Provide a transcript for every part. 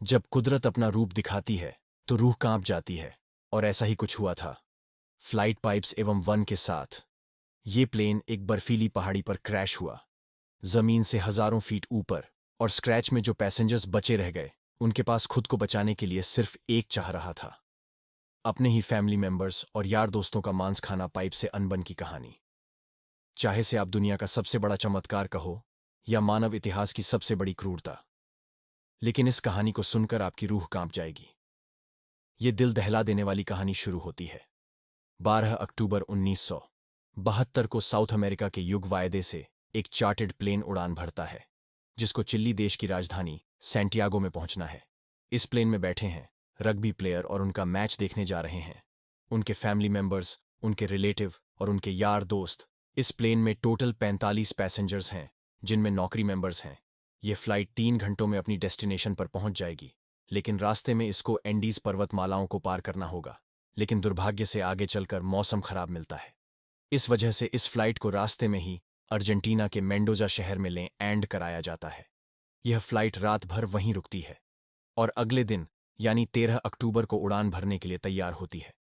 जब कुदरत अपना रूप दिखाती है तो रूह कांप जाती है। और ऐसा ही कुछ हुआ था। फ्लाइट पाइप्स एवं वन के साथ ये प्लेन एक बर्फीली पहाड़ी पर क्रैश हुआ, जमीन से हजारों फीट ऊपर। और स्क्रैच में जो पैसेंजर्स बचे रह गए, उनके पास खुद को बचाने के लिए सिर्फ एक चाह रहा था, अपने ही फैमिली मेंबर्स और यार दोस्तों का मांस खाना। पाइप से अनबन की कहानी। चाहे से आप दुनिया का सबसे बड़ा चमत्कार कहो या मानव इतिहास की सबसे बड़ी क्रूरता, लेकिन इस कहानी को सुनकर आपकी रूह कांप जाएगी। ये दिल दहला देने वाली कहानी शुरू होती है 12 अक्टूबर 1972 को साउथ अमेरिका के युग वायदे से एक चार्टर्ड प्लेन उड़ान भरता है, जिसको चिली देश की राजधानी सैंटियागो में पहुंचना है। इस प्लेन में बैठे हैं रग्बी प्लेयर और उनका मैच देखने जा रहे हैं उनके फैमिली मेंबर्स, उनके रिलेटिव और उनके यार दोस्त। इस प्लेन में टोटल 45 पैसेंजर्स हैं, जिनमें नौकरी मेंबर्स हैं। ये फ्लाइट 3 घंटों में अपनी डेस्टिनेशन पर पहुंच जाएगी, लेकिन रास्ते में इसको एंडीज पर्वतमालाओं को पार करना होगा। लेकिन दुर्भाग्य से आगे चलकर मौसम खराब मिलता है। इस वजह से इस फ्लाइट को रास्ते में ही अर्जेंटीना के मेंडोजा शहर में लैंड कराया जाता है। यह फ्लाइट रात भर वहीं रुकती है और अगले दिन यानी 13 अक्टूबर को उड़ान भरने के लिए तैयार होती है।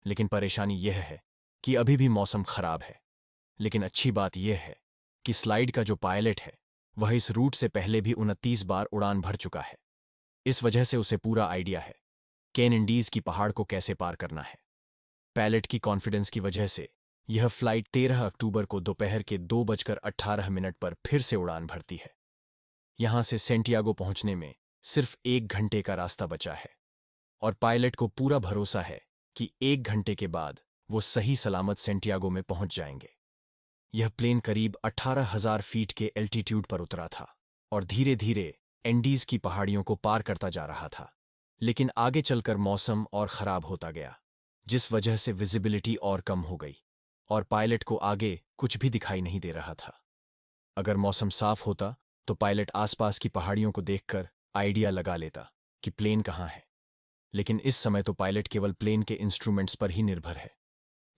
लेकिन परेशानी यह है कि अभी भी मौसम खराब है। लेकिन अच्छी बात यह है कि स्लाइड का जो पायलट है वह इस रूट से पहले भी 29 बार उड़ान भर चुका है। इस वजह से उसे पूरा आइडिया है कैन इंडीज की पहाड़ को कैसे पार करना है। पायलट की कॉन्फिडेंस की वजह से यह फ्लाइट 13 अक्टूबर को दोपहर के 2:18 पर फिर से उड़ान भरती है। यहां से सेंटियागो पहुंचने में सिर्फ 1 घंटे का रास्ता बचा है और पायलट को पूरा भरोसा है कि 1 घंटे के बाद वो सही सलामत सेंटियागो में पहुंच जाएंगे। यह प्लेन करीब 18,000 फीट के एल्टीट्यूड पर उतरा था और धीरे धीरे एंडीज की पहाड़ियों को पार करता जा रहा था। लेकिन आगे चलकर मौसम और खराब होता गया, जिस वजह से विजिबिलिटी और कम हो गई और पायलट को आगे कुछ भी दिखाई नहीं दे रहा था। अगर मौसम साफ होता तो पायलट आसपास की पहाड़ियों को देखकर आइडिया लगा लेता कि प्लेन कहाँ है। लेकिन इस समय तो पायलट केवल प्लेन के इंस्ट्रूमेंट्स पर ही निर्भर है,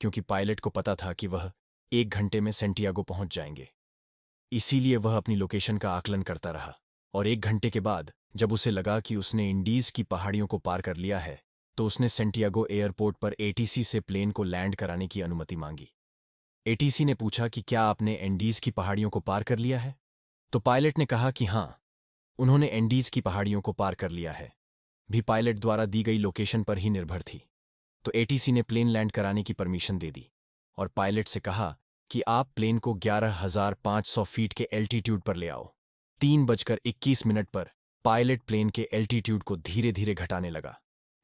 क्योंकि पायलट को पता था कि वह 1 घंटे में सेंटियागो पहुंच जाएंगे। इसीलिए वह अपनी लोकेशन का आकलन करता रहा और 1 घंटे के बाद जब उसे लगा कि उसने इंडीज की पहाड़ियों को पार कर लिया है, तो उसने सेंटियागो एयरपोर्ट पर एटीसी से प्लेन को लैंड कराने की अनुमति मांगी। एटीसी ने पूछा कि क्या आपने एंडीज की पहाड़ियों को पार कर लिया है? तो पायलट ने कहा कि हाँ, उन्होंने एंडीज की पहाड़ियों को पार कर लिया है। भी पायलट द्वारा दी गई लोकेशन पर ही निर्भर थी। तो एटीसी ने प्लेन लैंड कराने की परमिशन दे दी और पायलट से कहा कि आप प्लेन को 11,500 फीट के एल्टीट्यूड पर ले आओ। 3:21 पर पायलट प्लेन के एल्टीट्यूड को धीरे धीरे घटाने लगा।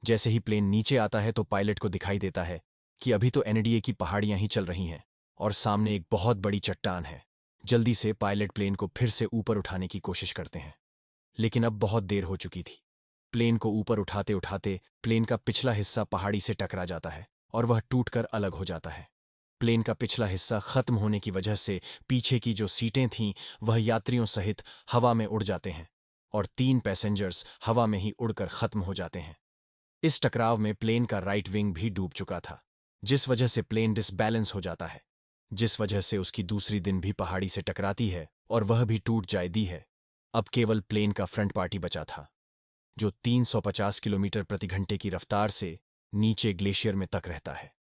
जैसे ही प्लेन नीचे आता है तो पायलट को दिखाई देता है कि अभी तो एनडीए की पहाड़ियां ही चल रही हैं और सामने एक बहुत बड़ी चट्टान है। जल्दी से पायलट प्लेन को फिर से ऊपर उठाने की कोशिश करते हैं, लेकिन अब बहुत देर हो चुकी थी। प्लेन को ऊपर उठाते उठाते प्लेन का पिछला हिस्सा पहाड़ी से टकरा जाता है और वह टूटकर अलग हो जाता है। प्लेन का पिछला हिस्सा खत्म होने की वजह से पीछे की जो सीटें थीं वह यात्रियों सहित हवा में उड़ जाते हैं और 3 पैसेंजर्स हवा में ही उड़कर खत्म हो जाते हैं। इस टकराव में प्लेन का राइट विंग भी डूब चुका था, जिस वजह से प्लेन डिसबैलेंस हो जाता है, जिस वजह से उसकी दूसरी दिन भी पहाड़ी से टकराती है और वह भी टूट जाती है। अब केवल प्लेन का फ्रंट पार्टी बचा था, जो 350 किलोमीटर प्रति घंटे की रफ्तार से नीचे ग्लेशियर में तक रहता है।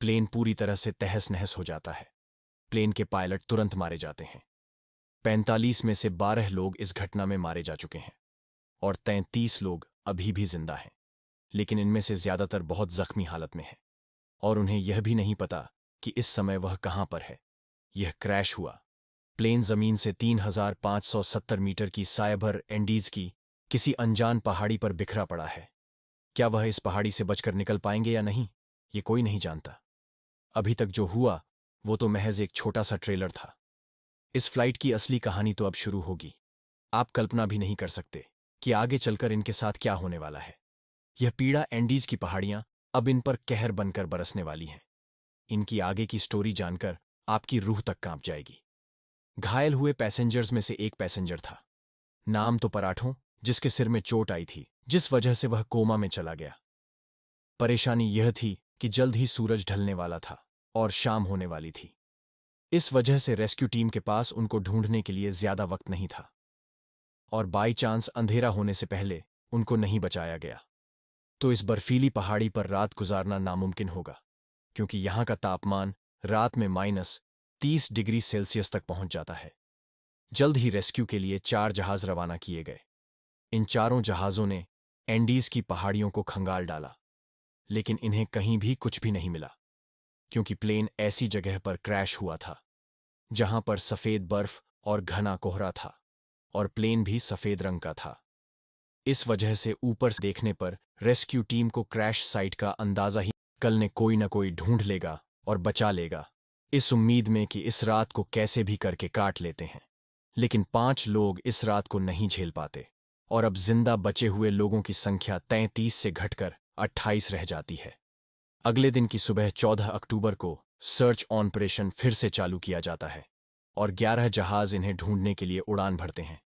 प्लेन पूरी तरह से तहस नहस हो जाता है। प्लेन के पायलट तुरंत मारे जाते हैं। 45 में से 12 लोग इस घटना में मारे जा चुके हैं और 33 लोग अभी भी जिंदा हैं, लेकिन इनमें से ज्यादातर बहुत जख्मी हालत में हैं और उन्हें यह भी नहीं पता कि इस समय वह कहां पर है। यह क्रैश हुआ। प्लेन जमीन से 3,570 मीटर की सायभर एंडीज की किसी अनजान पहाड़ी पर बिखरा पड़ा है। क्या वह इस पहाड़ी से बचकर निकल पाएंगे या नहीं, ये कोई नहीं जानता। अभी तक जो हुआ वो तो महज एक छोटा सा ट्रेलर था। इस फ्लाइट की असली कहानी तो अब शुरू होगी। आप कल्पना भी नहीं कर सकते कि आगे चलकर इनके साथ क्या होने वाला है। यह पीड़ा एंडीज की पहाड़ियां अब इन पर कहर बनकर बरसने वाली हैं। इनकी आगे की स्टोरी जानकर आपकी रूह तक कांप जाएगी। घायल हुए पैसेंजर्स में से एक पैसेंजर था, नाम तो पराठों, जिसके सिर में चोट आई थी, जिस वजह से वह कोमा में चला गया। परेशानी यह थी कि जल्द ही सूरज ढलने वाला था और शाम होने वाली थी। इस वजह से रेस्क्यू टीम के पास उनको ढूंढने के लिए ज्यादा वक्त नहीं था और बाई चांस अंधेरा होने से पहले उनको नहीं बचाया गया तो इस बर्फीली पहाड़ी पर रात गुजारना नामुमकिन होगा, क्योंकि यहां का तापमान रात में -30 डिग्री सेल्सियस तक पहुंच जाता है। जल्द ही रेस्क्यू के लिए 4 जहाज रवाना किए गए। इन चारों जहाजों ने एंडीज की पहाड़ियों को खंगाल डाला, लेकिन इन्हें कहीं भी कुछ भी नहीं मिला, क्योंकि प्लेन ऐसी जगह पर क्रैश हुआ था जहां पर सफेद बर्फ और घना कोहरा था, और प्लेन भी सफेद रंग का था। इस वजह से ऊपर से देखने पर रेस्क्यू टीम को क्रैश साइट का अंदाजा ही कल ने कोई न कोई ढूंढ लेगा और बचा लेगा, इस उम्मीद में कि इस रात को कैसे भी करके काट लेते हैं। लेकिन 5 लोग इस रात को नहीं झेल पाते, और अब जिंदा बचे हुए लोगों की संख्या 33 से घटकर 28 रह जाती है। अगले दिन की सुबह 14 अक्टूबर को सर्च ऑपरेशन फिर से चालू किया जाता है और 11 जहाज इन्हें ढूंढने के लिए उड़ान भरते हैं।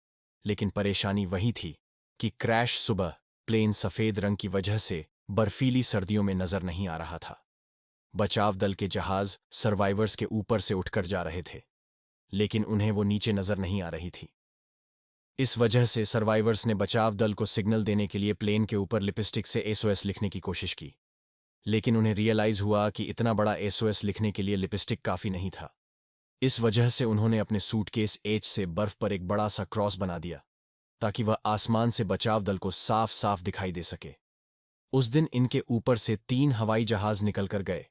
लेकिन परेशानी वही थी कि क्रैश सुबह प्लेन सफेद रंग की वजह से बर्फीली सर्दियों में नजर नहीं आ रहा था। बचाव दल के जहाज सर्वाइवर्स के ऊपर से उठकर जा रहे थे, लेकिन उन्हें वो नीचे नजर नहीं आ रही थी। इस वजह से सर्वाइवर्स ने बचाव दल को सिग्नल देने के लिए प्लेन के ऊपर लिपस्टिक से एसओएस लिखने की कोशिश की, लेकिन उन्हें रियलाइज हुआ कि इतना बड़ा एसओएस लिखने के लिए लिपस्टिक काफी नहीं था। इस वजह से उन्होंने अपने सूटकेस एच से बर्फ पर एक बड़ा सा क्रॉस बना दिया, ताकि वह आसमान से बचाव दल को साफ साफ दिखाई दे सके। उस दिन इनके ऊपर से 3 हवाई जहाज निकलकर गए,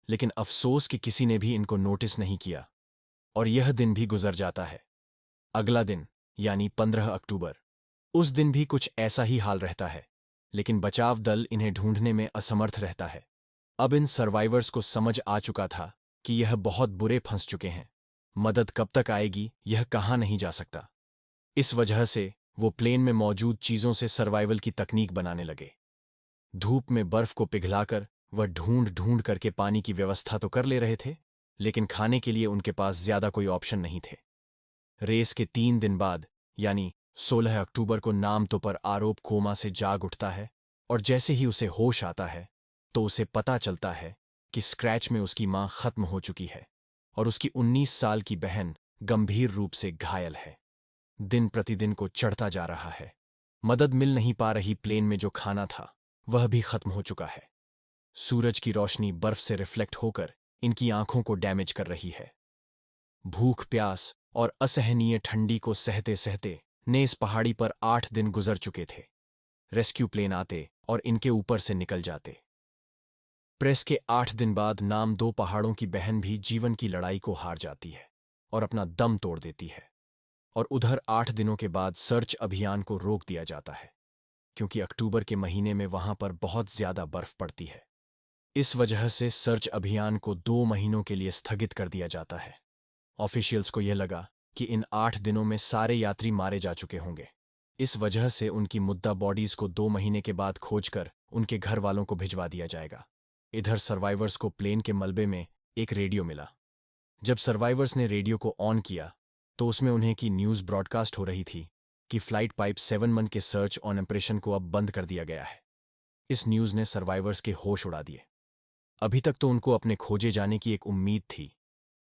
लेकिन अफसोस कि किसी ने भी इनको नोटिस नहीं किया, और यह दिन भी गुजर जाता है। अगला दिन यानी 15 अक्टूबर, उस दिन भी कुछ ऐसा ही हाल रहता है, लेकिन बचाव दल इन्हें ढूंढने में असमर्थ रहता है। अब इन सर्वाइवर्स को समझ आ चुका था कि यह बहुत बुरे फंस चुके हैं। मदद कब तक आएगी यह कहा नहीं जा सकता। इस वजह से वो प्लेन में मौजूद चीजों से सर्वाइवल की तकनीक बनाने लगे। धूप में बर्फ को पिघलाकर वह ढूंढ ढूंढ करके पानी की व्यवस्था तो कर ले रहे थे, लेकिन खाने के लिए उनके पास ज्यादा कोई ऑप्शन नहीं थे। रेस के 3 दिन बाद यानी 16 अक्टूबर को नामतो पर आरोप कोमा से जाग उठता है, और जैसे ही उसे होश आता है तो उसे पता चलता है कि स्क्रैच में उसकी मां खत्म हो चुकी है और उसकी 19 साल की बहन गंभीर रूप से घायल है। दिन प्रतिदिन को चढ़ता जा रहा है। मदद मिल नहीं पा रही। प्लेन में जो खाना था वह भी खत्म हो चुका है। सूरज की रोशनी बर्फ से रिफ्लेक्ट होकर इनकी आंखों को डैमेज कर रही है। भूख प्यास और असहनीय ठंडी को सहते सहते ने इस पहाड़ी पर 8 दिन गुजर चुके थे। रेस्क्यू प्लेन आते और इनके ऊपर से निकल जाते। प्रेस के 8 दिन बाद नाम 2 पहाड़ों की बहन भी जीवन की लड़ाई को हार जाती है और अपना दम तोड़ देती है। और उधर 8 दिनों के बाद सर्च अभियान को रोक दिया जाता है, क्योंकि अक्टूबर के महीने में वहां पर बहुत ज्यादा बर्फ पड़ती है। इस वजह से सर्च अभियान को 2 महीनों के लिए स्थगित कर दिया जाता है। ऑफिशियल्स को यह लगा कि इन 8 दिनों में सारे यात्री मारे जा चुके होंगे। इस वजह से उनकी मुद्दा बॉडीज को 2 महीने के बाद खोजकर उनके घर वालों को भिजवा दिया जाएगा। इधर सर्वाइवर्स को प्लेन के मलबे में एक रेडियो मिला। जब सर्वाइवर्स ने रेडियो को ऑन किया तो उसमें उन्हें की न्यूज ब्रॉडकास्ट हो रही थी कि फ्लाइट पाइप 7 के सर्च ऑन ऑपरेशन को अब बंद कर दिया गया है। इस न्यूज ने सर्वाइवर्स के होश उड़ा दिए। अभी तक तो उनको अपने खोजे जाने की एक उम्मीद थी,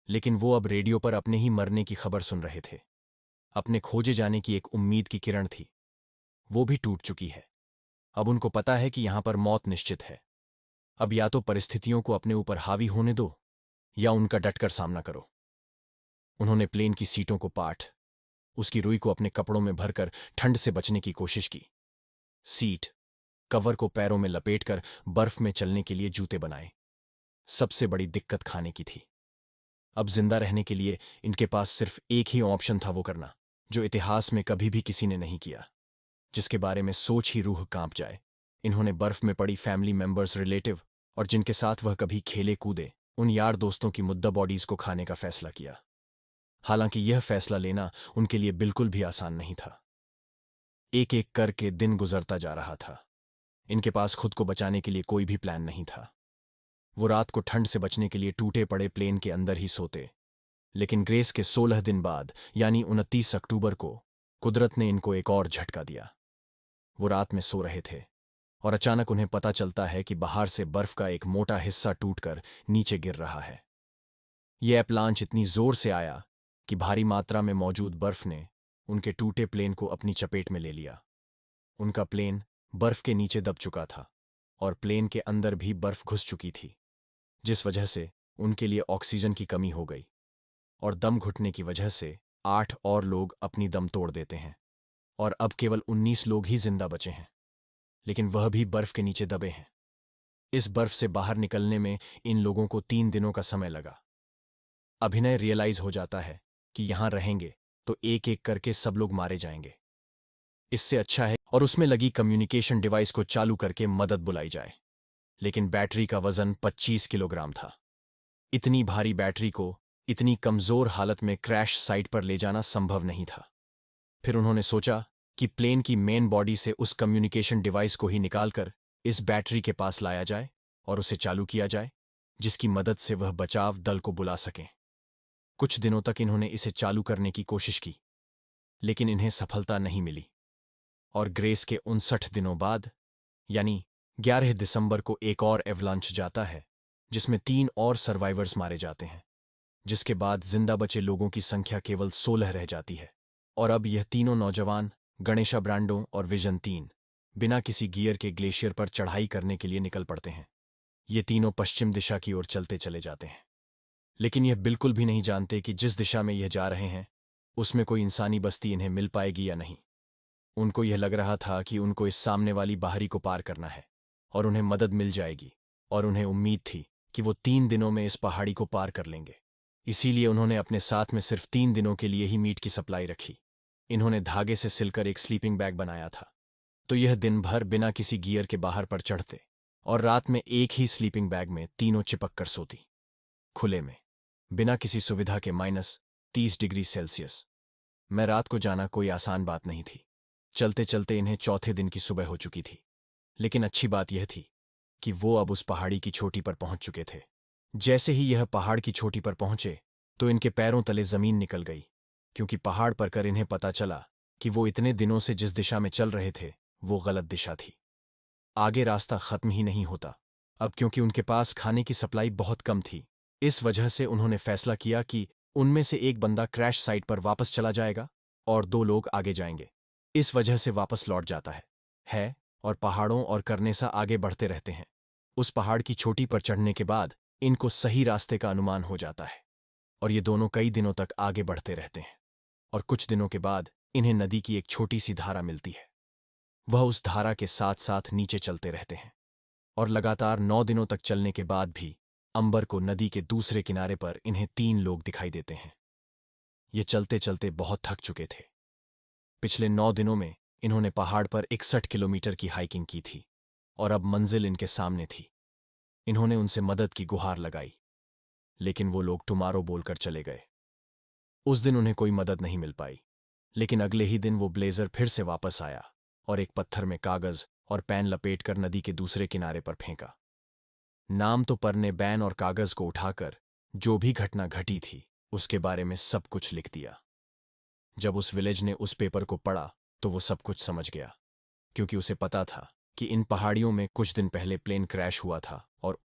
लेकिन वो अब रेडियो पर अपने ही मरने की खबर सुन रहे थे। अपने खोजे जाने की एक उम्मीद की किरण थी, वो भी टूट चुकी है। अब उनको पता है कि यहां पर मौत निश्चित है। अब या तो परिस्थितियों को अपने ऊपर हावी होने दो या उनका डटकर सामना करो। उन्होंने प्लेन की सीटों को पाट उसकी रुई को अपने कपड़ों में भरकर ठंड से बचने की कोशिश की। सीट कवर को पैरों में लपेटकर बर्फ में चलने के लिए जूते बनाए। सबसे बड़ी दिक्कत खाने की थी। अब जिंदा रहने के लिए इनके पास सिर्फ एक ही ऑप्शन था, वो करना जो इतिहास में कभी भी किसी ने नहीं किया, जिसके बारे में सोच ही रूह कांप जाए। इन्होंने बर्फ में पड़ी फैमिली मेंबर्स, रिलेटिव और जिनके साथ वह कभी खेले कूदे उन यार दोस्तों की मुद्दा बॉडीज को खाने का फैसला किया। हालांकि यह फैसला लेना उनके लिए बिल्कुल भी आसान नहीं था। एक एक करके दिन गुजरता जा रहा था। इनके पास खुद को बचाने के लिए कोई भी प्लान नहीं था। वो रात को ठंड से बचने के लिए टूटे पड़े प्लेन के अंदर ही सोते। लेकिन ग्रेस के 16 दिन बाद यानी 29 अक्टूबर को कुदरत ने इनको एक और झटका दिया। वो रात में सो रहे थे और अचानक उन्हें पता चलता है कि बाहर से बर्फ का एक मोटा हिस्सा टूटकर नीचे गिर रहा है। यह एवलांच इतनी जोर से आया कि भारी मात्रा में मौजूद बर्फ ने उनके टूटे प्लेन को अपनी चपेट में ले लिया। उनका प्लेन बर्फ के नीचे दब चुका था और प्लेन के अंदर भी बर्फ घुस चुकी थी, जिस वजह से उनके लिए ऑक्सीजन की कमी हो गई और दम घुटने की वजह से 8 और लोग अपनी दम तोड़ देते हैं और अब केवल 19 लोग ही जिंदा बचे हैं, लेकिन वह भी बर्फ के नीचे दबे हैं। इस बर्फ से बाहर निकलने में इन लोगों को 3 दिनों का समय लगा। अभिनय रियलाइज हो जाता है कि यहां रहेंगे तो एक एक करके सब लोग मारे जाएंगे। इससे अच्छा है और उसमें लगी कम्युनिकेशन डिवाइस को चालू करके मदद बुलाई जाए, लेकिन बैटरी का वजन 25 किलोग्राम था। इतनी भारी बैटरी को इतनी कमजोर हालत में क्रैश साइट पर ले जाना संभव नहीं था। फिर उन्होंने सोचा कि प्लेन की मेन बॉडी से उस कम्युनिकेशन डिवाइस को ही निकालकर इस बैटरी के पास लाया जाए और उसे चालू किया जाए, जिसकी मदद से वह बचाव दल को बुला सकें। कुछ दिनों तक इन्होंने इसे चालू करने की कोशिश की, लेकिन इन्हें सफलता नहीं मिली और ग्रेस के 59 दिनों बाद यानी 11 दिसंबर को एक और एवलांच जाता है, जिसमें 3 और सर्वाइवर्स मारे जाते हैं, जिसके बाद जिंदा बचे लोगों की संख्या केवल 16 रह जाती है। और अब यह तीनों नौजवान गणेशा ब्रांडो और विजन 3 बिना किसी गियर के ग्लेशियर पर चढ़ाई करने के लिए निकल पड़ते हैं। ये तीनों पश्चिम दिशा की ओर चलते चले जाते हैं, लेकिन यह बिल्कुल भी नहीं जानते कि जिस दिशा में यह जा रहे हैं उसमें कोई इंसानी बस्ती इन्हें मिल पाएगी या नहीं। उनको यह लग रहा था कि उनको इस सामने वाली बाहरी को पार करना है और उन्हें मदद मिल जाएगी, और उन्हें उम्मीद थी कि वो 3 दिनों में इस पहाड़ी को पार कर लेंगे। इसीलिए उन्होंने अपने साथ में सिर्फ 3 दिनों के लिए ही मीट की सप्लाई रखी। इन्होंने धागे से सिलकर एक स्लीपिंग बैग बनाया था, तो यह दिन भर बिना किसी गियर के बाहर पर चढ़ते और रात में एक ही स्लीपिंग बैग में तीनों चिपक कर सोती, खुले में, बिना किसी सुविधा के -30 डिग्री सेल्सियस में रात को जाना कोई आसान बात नहीं थी। चलते चलते इन्हें चौथे दिन की सुबह हो चुकी थी, लेकिन अच्छी बात यह थी कि वो अब उस पहाड़ी की चोटी पर पहुंच चुके थे। जैसे ही यह पहाड़ की चोटी पर पहुंचे तो इनके पैरों तले जमीन निकल गई, क्योंकि पहाड़ पर कर इन्हें पता चला कि वो इतने दिनों से जिस दिशा में चल रहे थे वो गलत दिशा थी। आगे रास्ता खत्म ही नहीं होता। अब क्योंकि उनके पास खाने की सप्लाई बहुत कम थी, इस वजह से उन्होंने फैसला किया कि उनमें से एक बंदा क्रैश साइट पर वापस चला जाएगा और 2 लोग आगे जाएंगे। इस वजह से वापस लौट जाता है और पहाड़ों और करनेसा आगे बढ़ते रहते हैं। उस पहाड़ की चोटी पर चढ़ने के बाद इनको सही रास्ते का अनुमान हो जाता है और ये दोनों कई दिनों तक आगे बढ़ते रहते हैं। और कुछ दिनों के बाद इन्हें नदी की एक छोटी सी धारा मिलती है। वह उस धारा के साथ साथ नीचे चलते रहते हैं और लगातार 9 दिनों तक चलने के बाद भी अंबर को नदी के दूसरे किनारे पर इन्हें 3 लोग दिखाई देते हैं। ये चलते चलते बहुत थक चुके थे। पिछले 9 दिनों में इन्होंने पहाड़ पर 61 किलोमीटर की हाइकिंग की थी और अब मंजिल इनके सामने थी। इन्होंने उनसे मदद की गुहार लगाई, लेकिन वो लोग टुमारो बोलकर चले गए। उस दिन उन्हें कोई मदद नहीं मिल पाई, लेकिन अगले ही दिन वो ब्लेजर फिर से वापस आया और एक पत्थर में कागज और पेन लपेटकर नदी के दूसरे किनारे पर फेंका। नाम तो पर ने पेन और कागज को उठाकर जो भी घटना घटी थी उसके बारे में सब कुछ लिख दिया। जब उस विलेज ने उस पेपर को पढ़ा तो वो सब कुछ समझ गया, क्योंकि उसे पता था कि इन पहाड़ियों में कुछ दिन पहले प्लेन क्रैश हुआ था और